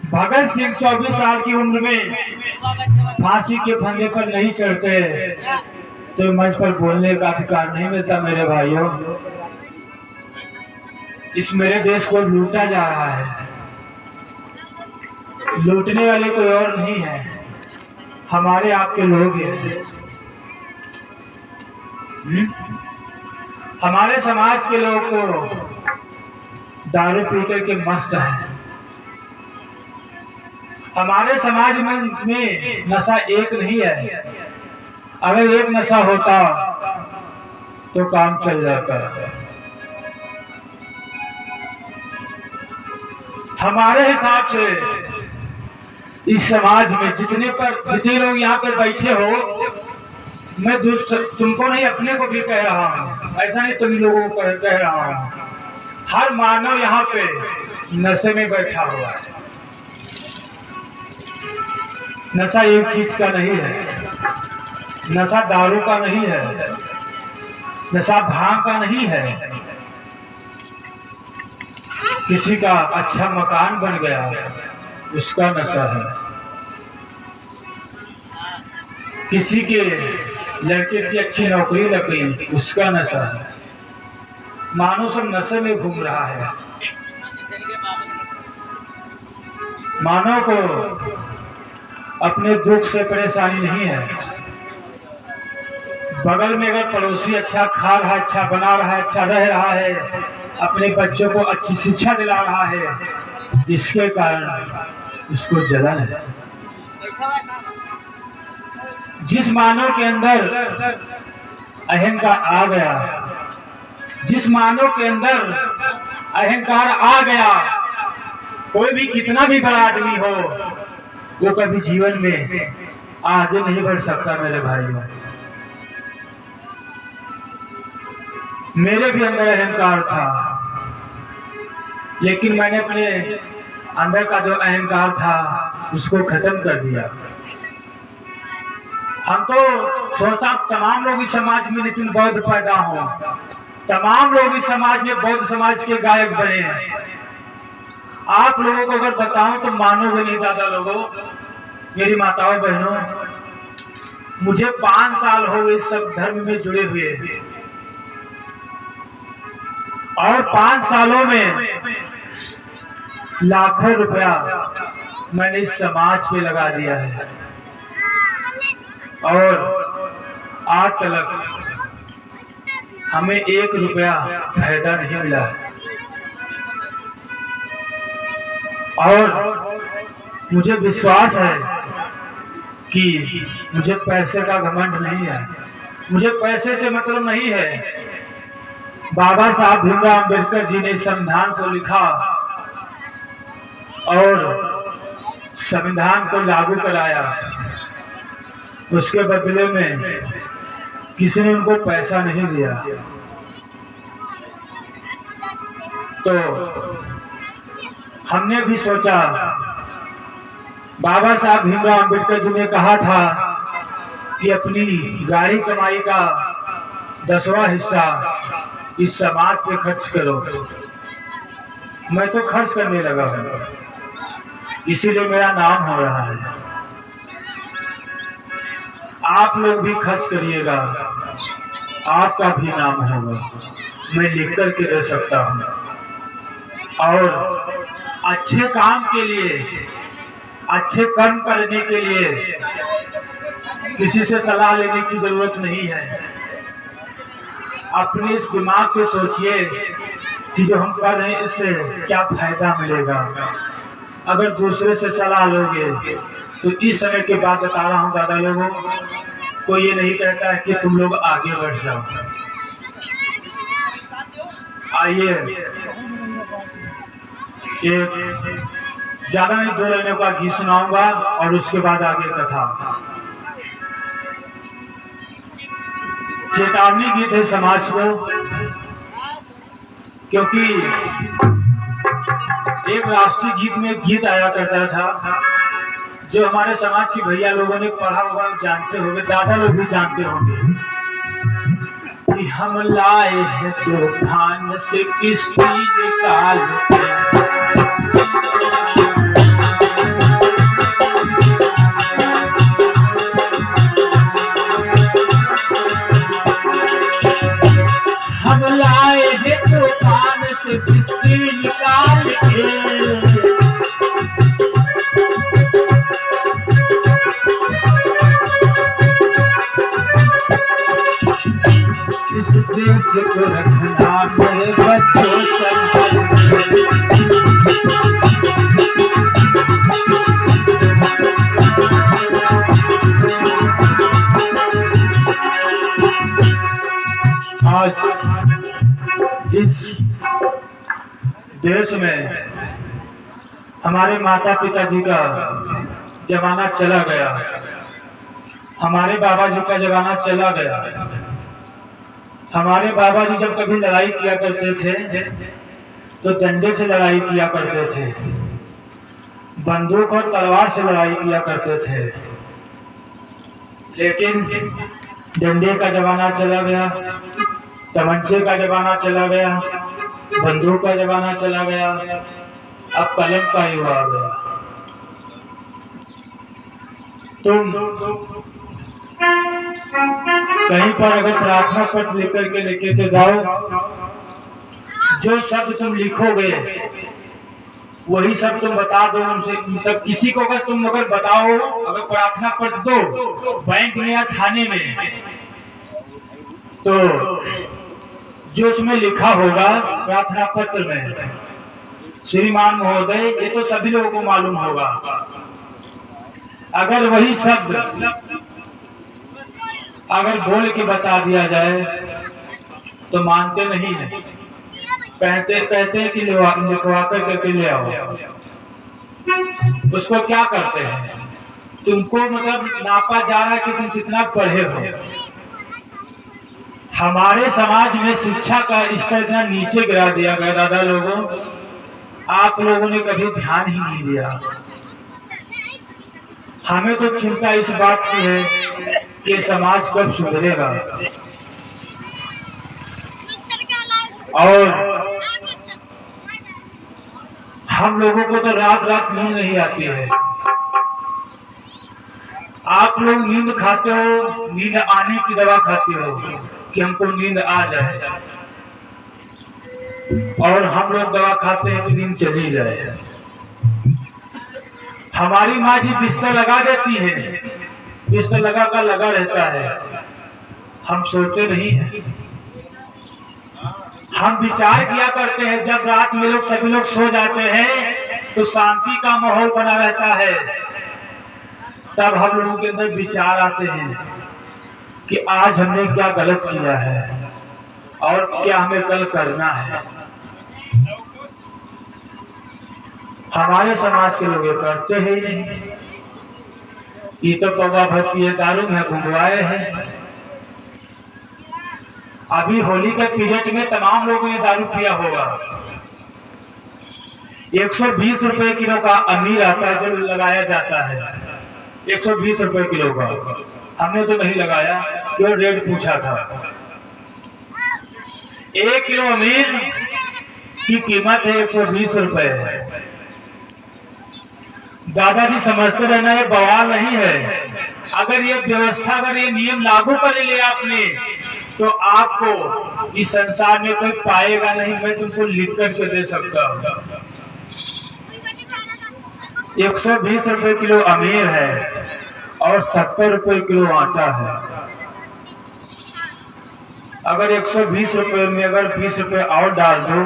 भगत सिंह 24 साल की उम्र में फांसी के फंदे पर नहीं चढ़ते तो मंच पर बोलने का अधिकार नहीं मिलता। मेरे भाइयों, इस मेरे देश को लूटा जा रहा है। लूटने वाले कोई और नहीं है, हमारे आपके लोग हैं। हमारे समाज के लोग को दारू पी करके मस्त है। हमारे समाज में नशा एक नहीं है। अगर एक नशा होता तो काम चल जाता। हमारे हिसाब से इस समाज में जितने लोग यहाँ पर बैठे हो, मैं तुमको नहीं अपने को भी कह रहा हूँ, ऐसा नहीं तुम लोगों को कह रहा हूँ। हर मानव यहाँ पे नशे में बैठा हुआ है। नशा एक चीज का नहीं है, नशा दारू का नहीं है, नशा भांग का नहीं है। किसी का अच्छा मकान बन गया उसका नशा है, किसी के लड़के की अच्छी नौकरी लग गई उसका नशा है। मानो सब नशे में घूम रहा है। मानव को अपने दुख से परेशानी नहीं है। बगल में अगर पड़ोसी अच्छा खा रहा है, अच्छा बना रहा है, अच्छा रह रहा है, अपने बच्चों को अच्छी शिक्षा दिला रहा है, इसके कारण उसको जलन है। जिस मानव के अंदर अहंकार आ गया, जिस मानव के अंदर अहंकार आ गया, कोई भी कितना भी बड़ा आदमी हो, वो कभी जीवन में आगे नहीं बढ़ सकता। मेरे भाइयों, मेरे भी अंदर अहंकार था, लेकिन मैंने अपने अंदर का जो अहंकार था उसको खत्म कर दिया। हम तो सोचता तमाम लोग इस समाज में नितिन बौद्ध पैदा हो, तमाम लोग इस समाज में बौद्ध समाज के गायक बने हैं। आप लोगों को अगर बताऊं तो मानोगे नहीं। दादा लोगों, मेरी माताओं बहनों, मुझे 5 साल हो गए सब धर्म में जुड़े हुए, और 5 सालों में लाखों रुपया मैंने इस समाज पे लगा दिया है, और आज तक हमें 1 रुपया फायदा नहीं मिला। और मुझे विश्वास है कि मुझे पैसे का घमंड नहीं है, मुझे पैसे से मतलब नहीं है। बाबा साहब भीमराव अम्बेडकर जी ने संविधान को लिखा और संविधान को लागू कराया, उसके बदले में किसी ने उनको पैसा नहीं दिया। तो हमने भी सोचा, बाबा साहब भीमराव अम्बेडकर जी ने कहा था कि अपनी गाड़ी कमाई का 10वां हिस्सा इस समाज पे खर्च करो। मैं तो खर्च करने लगा हूँ, इसीलिए मेरा नाम हो रहा है। आप लोग भी खर्च करिएगा, आपका भी नाम होगा, मैं लिख कर के दे सकता हूँ। और अच्छे काम के लिए, अच्छे कर्म करने के लिए किसी से सलाह लेने की जरूरत नहीं है। अपने इस दिमाग से सोचिए कि जो हम कर रहे हैं इससे क्या फायदा मिलेगा। अगर दूसरे से सलाह लोगे तो इस समय के बाद बता रहा हूँ दादा लोगों, कोई ये नहीं कहता है कि तुम लोग आगे बढ़ जाओ। आइए एक ज्यादा नहीं 2 लाइनों का गीत सुनाऊंगा और उसके बाद आगे कथा। चेतावनी गीत है समाज को, क्योंकि एक राष्ट्रीय गीत में गीत आया करता था जो हमारे समाज के भैया लोगों ने पढ़ा होगा, जानते होंगे, दादा लोग भी जानते होंगे कि हम लाए हैं तूफान से किश्ती निकाल के, इस देश को रखना मेरे बच्चों आज इस देश में हमारे माता पिता जी का जमाना चला गया, हमारे बाबा जी का जमाना चला गया। हमारे बाबा जी जब कभी लड़ाई किया करते थे तो डंडे से लड़ाई किया करते थे, बंदूक और तलवार से लड़ाई किया करते थे। लेकिन डंडे का जमाना चला गया, तमंचे का जमाना चला गया, बंदूक का जमाना चला गया, अब कलम का युग आ गया। तुम कहीं पर अगर प्रार्थना पत्र लेकर के लेके के जाओ, जो शब्द तुम लिखोगे वही सब तुम बता दो उनसे। मतलब किसी को अगर तुम बताओ, अगर प्रार्थना पत्र दो बैंक में या थाने में, तो जो उसमें लिखा होगा प्रार्थना पत्र में, श्रीमान महोदय, ये तो सभी लोगों को मालूम होगा। अगर वही शब्द अगर बोल के बता दिया जाए तो मानते नहीं है, कहते हैं कि लिखवा कर ले आओ। उसको क्या करते हैं, तुमको मतलब नापा जा रहा है कि तुम कितना पढ़े हो। हमारे समाज में शिक्षा का स्तर इतना नीचे गिरा दिया गया दादा लोगों, आप लोगों ने कभी ध्यान ही नहीं दिया। हमें तो चिंता इस बात की है कि समाज कब सुधरेगा, और हम लोगों को तो रात रात नींद नहीं आती है। आप लोग नींद खाते हो, नींद आने की दवा खाते हो कि हमको नींद आ जाए, और हम लोग दवा खाते हैं कि नींद चली जाए। हमारी माँ जी बिस्तर लगा देती है, बिस्तर लगा कर लगा रहता है, हम सोते नहीं हैं। हम विचार किया करते हैं, जब रात में लोग सभी लोग सो जाते हैं तो शांति का माहौल बना रहता है, तब हम लोगों के अंदर विचार आते हैं कि आज हमने क्या गलत किया है और क्या हमें कल करना है। हमारे समाज के लोग ये करते ही नहीं। ये तो कौवा भर पिए दारू में घुंघवाए हैं। अभी होली के पीरियड में तमाम लोगों ने दारू पिया होगा। 120 रुपए किलो का अमीर आता है जो लगाया जाता है, 120 रुपए किलो का। हमने तो नहीं लगाया, क्यों रेट पूछा था। 1 किलो अमीर की कीमत है 120 रुपए। दादाजी समझते रहना ये बवाल नहीं है। अगर ये व्यवस्था, अगर ये नियम लागू कर ले आपने, तो आपको इस संसार में कोई पाएगा नहीं। मैं तुमको लिख करके दे सकता हूँ। 120 रुपए किलो अमीर है और 70 रुपए किलो आटा है। अगर 120 रुपए में अगर 20 रुपए और डाल दो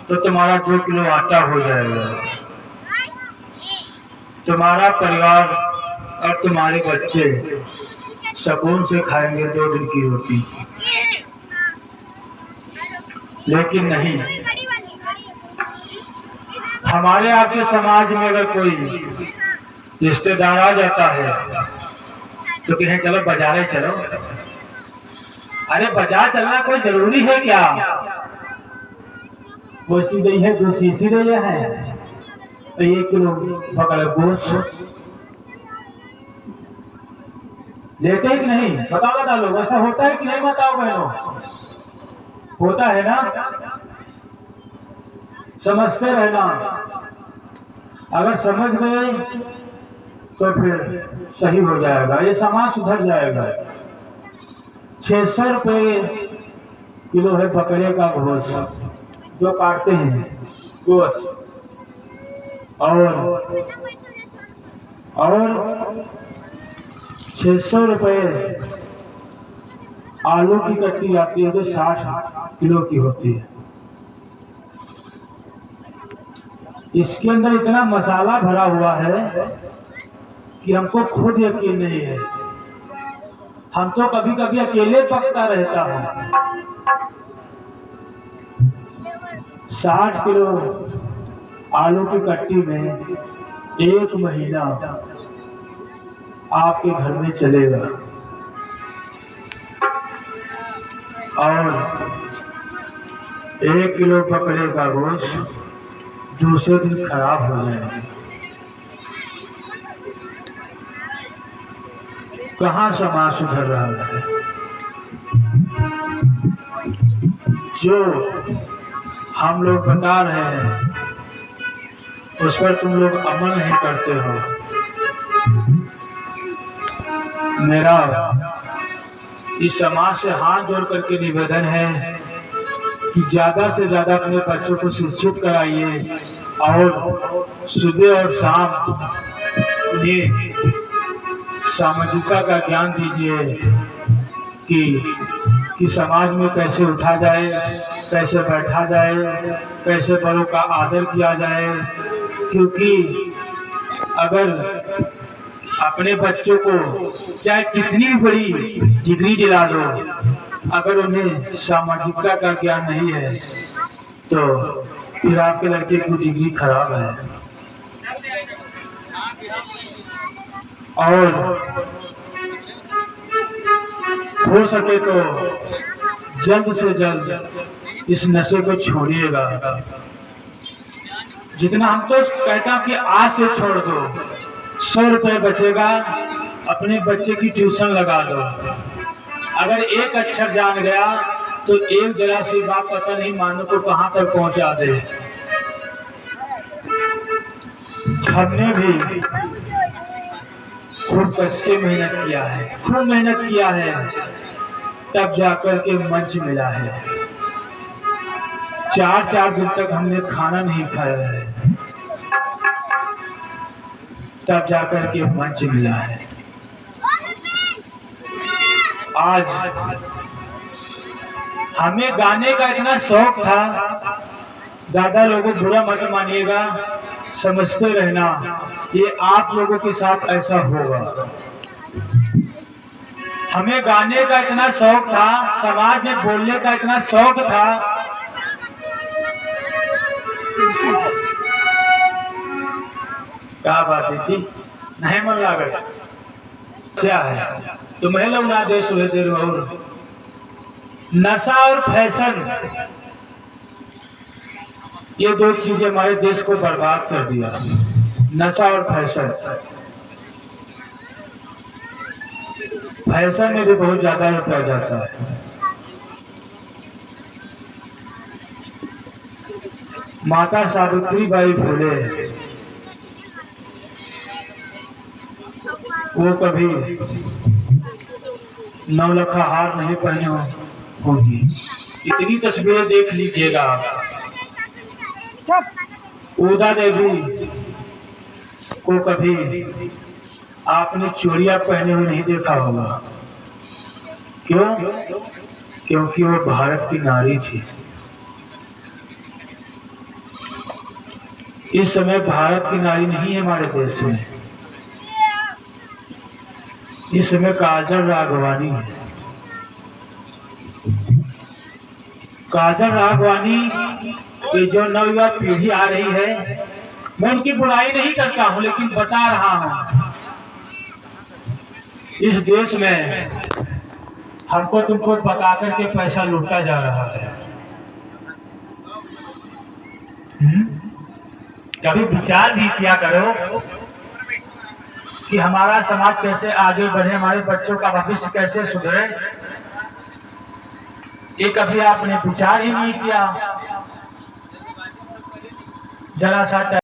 तो तुम्हारा 2 किलो आटा हो जाएगा। तुम्हारा परिवार और तुम्हारे बच्चे सुकून से खाएंगे 2 दिन की रोटी। लेकिन नहीं, हमारे आपके समाज में अगर कोई रिश्तेदार आ जाता है तो कहें चलो बाजारे चलो। अरे बाजार चलना कोई जरूरी है क्या? कोई गई है, 2 शीशी ले है, तो 1 किलो पकड़ गोश्त लेते हैं कि नहीं? बताओ बता लोग, ऐसा होता है कि नहीं? बताओ बहनों, होता है ना? समझते रहना। अगर समझ गए तो फिर सही हो जाएगा, ये समाज सुधर जाएगा। 600 रुपये किलो है बकरे का गोश्त जो काटते हैं गोश्त, और 600 रुपये आलू की कट्टी आती है जो 60 किलो की होती है। इसके अंदर इतना मसाला भरा हुआ है कि हमको खुद यकीन नहीं है। हम तो कभी कभी अकेले पकता रहता हूँ। 60 किलो आलू की कट्टी में 1 महीना आपके घर में चलेगा और 1 किलो बकरे का गोश्त दूसरे दिन खराब हो जाएगा। कहाँ समाज सुधर रहा है? जो हम लोग बता रहे हैं उस पर तुम लोग अमल नहीं करते हो। मेरा इस समाज से हाथ जोड़ करके निवेदन है कि ज्यादा से ज्यादा अपने बच्चों को शिक्षित कराइए और सुबह और शाम उन्हें सामाजिकता का ज्ञान दीजिए कि समाज में कैसे उठा जाए, कैसे बैठा जाए, कैसे बड़ों का आदर किया जाए। क्योंकि अगर अपने बच्चों को चाहे कितनी भी बड़ी डिग्री दिला दो, अगर उन्हें सामाजिकता का ज्ञान नहीं है तो फिर आपके लड़के की डिग्री खराब है। और हो सके तो जल्द से जल्द इस नशे को छोड़िएगा। जितना हम तो कहता हूँ कि आज से छोड़ दो। 100 रुपये बचेगा, अपने बच्चे की ट्यूशन लगा दो। अगर एक अक्षर जान गया तो एक जरा सी बात पता नहीं मानो को कहाँ तक पहुँचा दे। हमने भी खूब कष्ट से मेहनत किया है, खूब मेहनत किया है, तब जाकर के मंच मिला है। 4 दिन तक हमने खाना नहीं खाया है, तब जाकर के मंच मिला है। आज हमें गाने का इतना शौक था, दादा लोगों बुरा मत मानिएगा, समझते रहना ये आप लोगों के साथ ऐसा होगा। हमें गाने का इतना शौक था, समाज में बोलने का इतना शौक था, क्या बात है थी नहीं मन लागत क्या है तुम्हें लोग ना देश हुए देर और नशा और फैशन, ये 2 चीजें हमारे देश को बर्बाद कर दिया। नशा और फैशन। फैशन में भी बहुत ज्यादा रुपया जाता है। माता सावित्री बाई फुले वो कभी 9 लखा हार नहीं पहने होगी। इतनी तस्वीरें देख लीजिएगा आप। उदा देवी को कभी आपने चूड़ियां पहने हुए नहीं देखा होगा। क्यों? क्योंकि वो भारत की नारी थी। इस समय भारत की नारी नहीं है हमारे देश में। इस समय काजल राघवानी है। काजल राघवानी ये जो नवयुवा पीढ़ी आ रही है, मैं उनकी बुराई नहीं करता हूं, लेकिन बता रहा हूं इस देश में हमको तुमको बता करके पैसा लूटा जा रहा है। कभी विचार भी किया करो कि हमारा समाज कैसे आगे बढ़े, हमारे बच्चों का भविष्य कैसे सुधरे। ये कभी आपने विचार ही नहीं किया। जरा सा